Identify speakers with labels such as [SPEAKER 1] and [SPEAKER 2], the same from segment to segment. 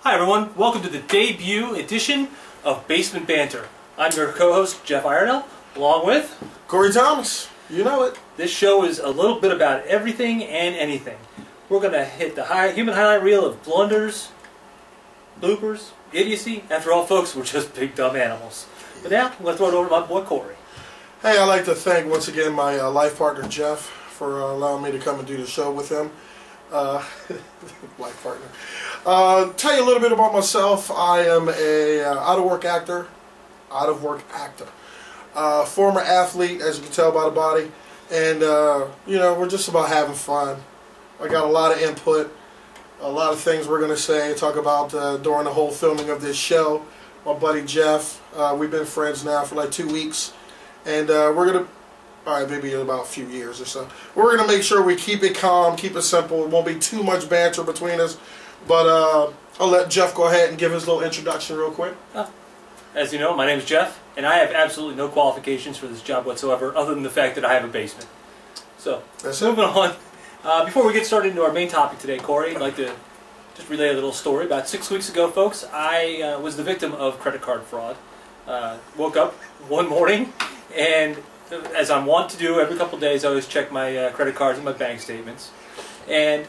[SPEAKER 1] Hi everyone, welcome to the debut edition of Basement Banter. I'm your co-host Jeff Iredell, along with
[SPEAKER 2] Corey Thomas. You know it.
[SPEAKER 1] This show is a little bit about everything and anything. We're going to hit the human highlight reel of blunders, bloopers, idiocy. After all, folks, we're just big dumb animals. But now, I'm going to throw it over to my boy Corey.
[SPEAKER 2] Hey, I'd like to thank once again my life partner Jeff for allowing me to come and do the show with him. Life partner. Tell you a little bit about myself. I am a out-of-work actor. Former athlete, as you can tell by the body. And, you know, we're just about having fun. I got a lot of input, a lot of things we're going to say, talk about during the whole filming of this show. My buddy Jeff, we've been friends now for like 2 weeks. And we're going to, alright, maybe in about a few years or so. We're going to make sure we keep it calm, keep it simple. It won't be too much banter between us. But I'll let Jeff go ahead and give his little introduction real quick.
[SPEAKER 1] As you know, my name is Jeff, and I have absolutely no qualifications for this job whatsoever, other than the fact that I have a basement. So, moving on. Before we get started into our main topic today, Corey, I'd like to just relay a little story. About 6 weeks ago, folks, I was the victim of credit card fraud. Woke up one morning, and as I'm wont to do every couple of days, I always check my credit cards and my bank statements. And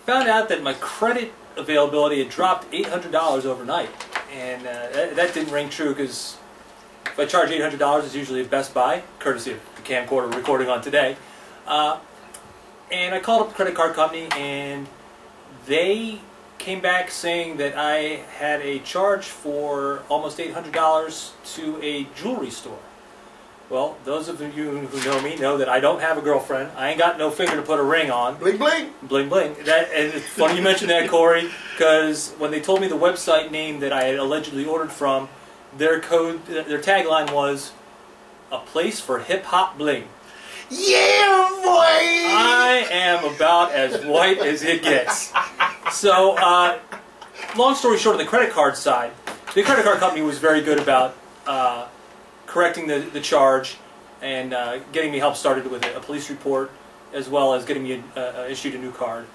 [SPEAKER 1] found out that my credit availability had dropped $800 overnight. And that didn't ring true, because if I charge $800, it's usually at Best Buy, courtesy of the camcorder recording on today. And I called up the credit card company, and they came back saying that I had a charge for almost $800 to a jewelry store. Well, those of you who know me know that I don't have a girlfriend. I ain't got no finger to put a ring on. Bling bling. Bling bling. And it's funny you mentioned that, Corey, because when they told me the website name that I had allegedly ordered from, their tagline was, "A place for hip hop bling."
[SPEAKER 2] Yeah, boy!
[SPEAKER 1] I am about as white as it gets. So, long story short, on the credit card side, the credit card company was very good about correcting the charge and getting me help started with a police report, as well as getting me issued a new card.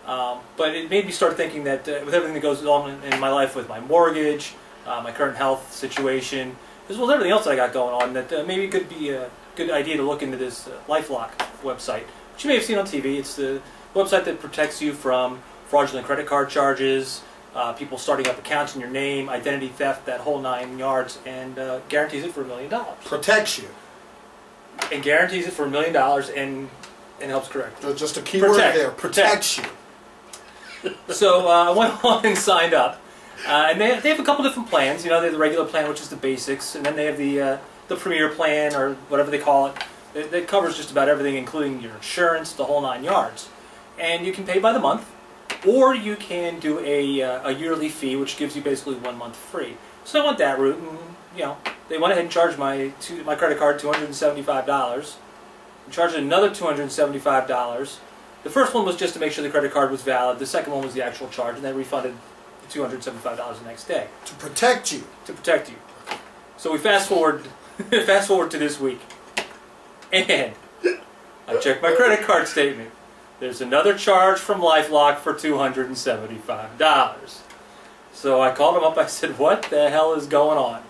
[SPEAKER 1] But it made me start thinking that with everything that goes on in my life, with my mortgage, my current health situation, as well as everything else that I got going on, that maybe it could be a good idea to look into this LifeLock website, which you may have seen on TV. It's the website that protects you from fraudulent credit card charges, people starting up accounts in your name, identity theft, that whole 9 yards, and guarantees it for $1 million.
[SPEAKER 2] Protects you.
[SPEAKER 1] And guarantees it for $1 million and helps correct it.
[SPEAKER 2] Just a key word there. Protects you.
[SPEAKER 1] So I went on and signed up. And they have a couple different plans. You know, they have the regular plan, which is the basics, and then they have the premier plan, or whatever they call it. That covers just about everything, including your insurance, the whole 9 yards. And you can pay by the month, or you can do a yearly fee, which gives you basically 1 month free. So I went that route, and you know, they went ahead and charged my credit card $275. And charged another $275. The first one was just to make sure the credit card was valid. The second one was the actual charge, and they refunded the $275 the next day.
[SPEAKER 2] To protect you.
[SPEAKER 1] To protect you. So we fast forward to this week, and I checked my credit card statement. There's another charge from LifeLock for $275. So I called them up. I said, "What the hell is going on?"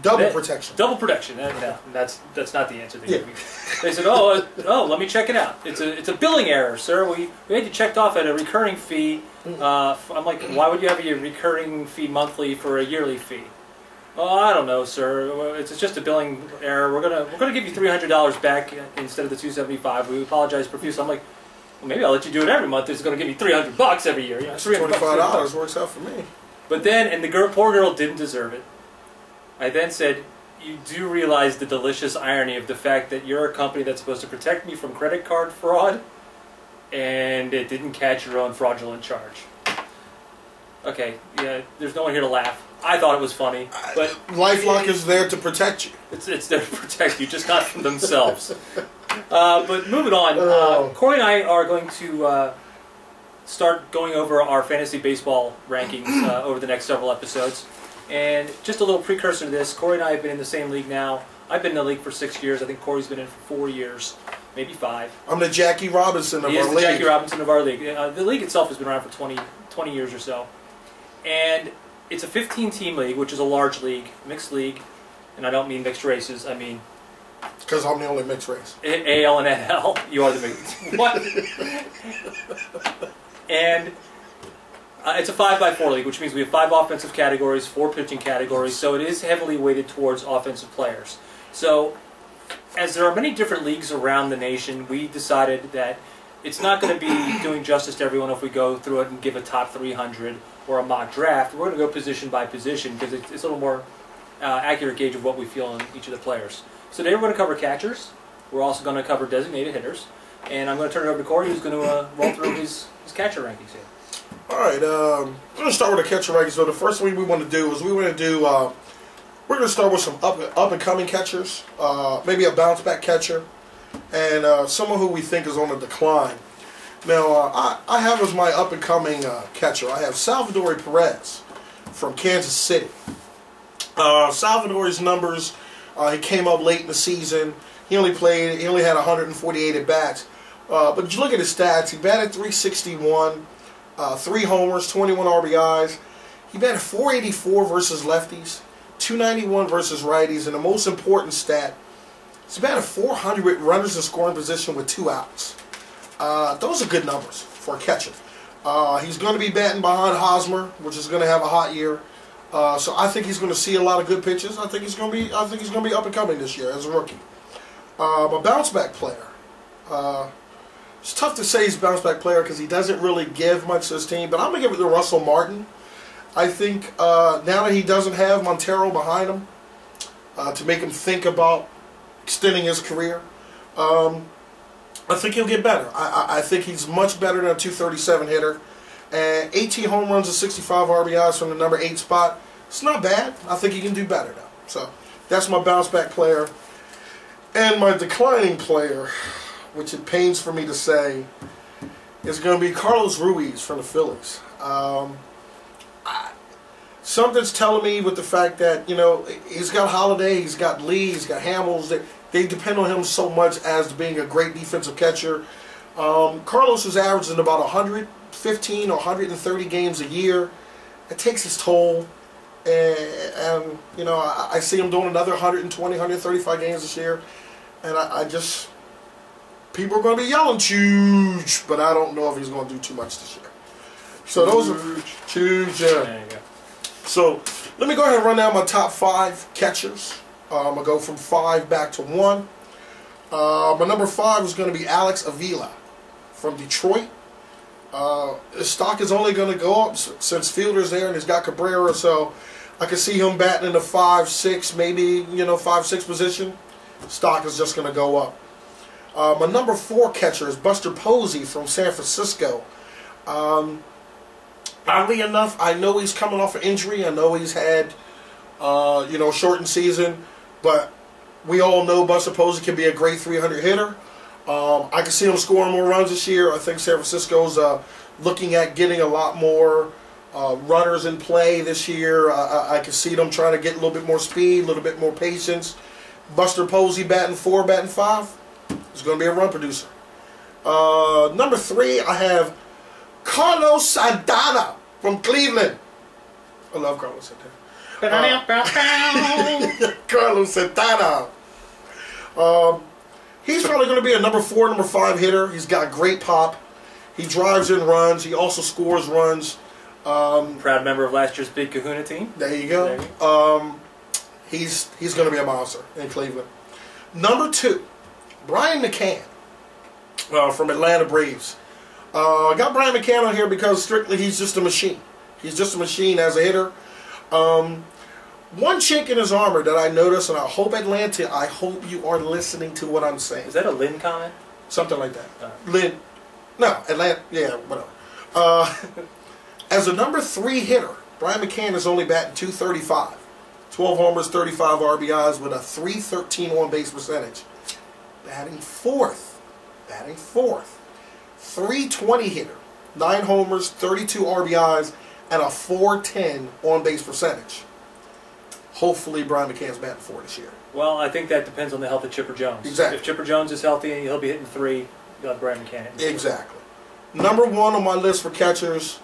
[SPEAKER 2] Double protection.
[SPEAKER 1] Double protection. No, that's not the answer they gave me. They said, "Oh, let me check it out. It's a billing error, sir. We had you checked off at a recurring fee." I'm like, "Why would you have a recurring fee monthly for a yearly fee?" "Oh, I don't know, sir. It's just a billing error. We're gonna give you $300 back instead of the $275. We apologize profusely." I'm like, "Well, maybe I'll let you do it every month. It's going to give me $300 every year. You know,
[SPEAKER 2] $25 works out for me."
[SPEAKER 1] But then, and the poor girl didn't deserve it. I then said, "You do realize the delicious irony of the fact that you're a company that's supposed to protect me from credit card fraud, and it didn't catch your own fraudulent charge." Okay, yeah, there's no one here to laugh. I thought it was funny, but
[SPEAKER 2] LifeLock is there to protect you.
[SPEAKER 1] It's there to protect you, just not from themselves. But moving on, Corey and I are going to start going over our fantasy baseball rankings over the next several episodes. And just a little precursor to this, Corey and I have been in the same league now. I've been in the league for 6 years. I think Corey's been in for 4 years. maybe 5.
[SPEAKER 2] I'm the Jackie Robinson of our league.
[SPEAKER 1] He is the Jackie Robinson of our league. The league itself has been around for 20 years or so. And it's a 15-team league, which is a large league, mixed league. And I don't mean mixed races, I mean...
[SPEAKER 2] Because I'm the only mixed race.
[SPEAKER 1] AL and NL. You are the mixed... What? And it's a 5x4 league, which means we have 5 offensive categories, 4 pitching categories, so it is heavily weighted towards offensive players. So, as there are many different leagues around the nation, we decided that it's not going to be doing justice to everyone if we go through it and give a top 300 or a mock draft. We're going to go position by position because it's a little more accurate gauge of what we feel in each of the players. So today we're going to cover catchers. We're also going to cover designated hitters. And I'm going to turn it over to Corey, who's going to roll through his catcher rankings here.
[SPEAKER 2] All right, we're going to start with the catcher rankings. So the first thing we want to do is we're going to start with some up and coming catchers, maybe a bounce back catcher, and someone who we think is on a decline. Now, I have as my up and coming catcher, I have Salvador Perez from Kansas City. Salvador's numbers, he came up late in the season. He only had 148 at bats. But you look at his stats, he batted .361, 3 homers, 21 RBIs. He batted .484 versus lefties, .291 versus righties, and the most important stat, he's batted .400 runners in scoring position with 2 outs. Those are good numbers for a catcher. He's going to be batting behind Hosmer, which is going to have a hot year. So I think he's going to see a lot of good pitches. I think he's going to be up and coming this year as a rookie. A bounce back player. It's tough to say he's a bounce back player because he doesn't really give much to his team. But I'm going to give it to Russell Martin. I think now that he doesn't have Montero behind him to make him think about extending his career, I think he'll get better. I think he's much better than a .237 hitter. And 18 home runs and 65 RBIs from the number 8 spot. It's not bad. I think he can do better though. So that's my bounce back player. And my declining player, which it pains for me to say, is going to be Carlos Ruiz from the Phillies. Something's telling me with the fact that, he's got Holiday, he's got Lee, he's got Hamels. They depend on him so much as being a great defensive catcher. Carlos is averaging about 115 or 130 games a year. It takes its toll. And I see him doing another 120, 135 games this year. And I just... People are going to be yelling, "Chooch," but I don't know if he's going to do too much this year. So those are... Chooch, yeah.
[SPEAKER 1] There you go.
[SPEAKER 2] So let me go ahead and run down my top 5 catchers. I'm going to go from 5 back to 1. My number 5 is going to be Alex Avila from Detroit. His stock is only going to go up since Fielder's there and he's got Cabrera, so I can see him batting in the 5-6, maybe 5-6 position. Stock is just going to go up. My number 4 catcher is Buster Posey from San Francisco. Oddly enough, I know he's coming off an injury. I know he's had shortened season, but we all know Buster Posey can be a great 300 hitter. I can see him scoring more runs this year. I think San Francisco's looking at getting a lot more runners in play this year. I can see them trying to get a little bit more speed, a little bit more patience. Buster Posey batting 4, batting 5. He's going to be a run producer. Number 3, I have Carlos Santana from Cleveland. I love Carlos Santana. Carlos Santana. He's probably going to be a number 4, number 5 hitter. He's got great pop. He drives in runs. He also scores runs.
[SPEAKER 1] Proud member of last year's Big Kahuna team.
[SPEAKER 2] There you go. He's going to be a monster in Cleveland. Number 2, Brian McCann from Atlanta Braves. I got Brian McCann on here because strictly he's just a machine. He's just a machine as a hitter. One chink in his armor that I noticed, and I hope Atlanta, I hope you are listening to what I'm saying.
[SPEAKER 1] Is that a Lynn comment?
[SPEAKER 2] Something like that. Lynn. No, Atlanta. Yeah, whatever. As a number 3 hitter, Brian McCann is only batting .235. 12 homers, 35 RBIs with a .313 on-base percentage. Batting 4th. Batting 4th. .320 hitter. 9 homers, 32 RBIs, and a .410 on-base percentage. Hopefully Brian McCann's batting 4 this year.
[SPEAKER 1] Well, I think that depends on the health of Chipper Jones.
[SPEAKER 2] Exactly.
[SPEAKER 1] If Chipper Jones is healthy and he'll be hitting 3, you'll have Brian McCann.
[SPEAKER 2] Exactly. Number 1 on my list for catchers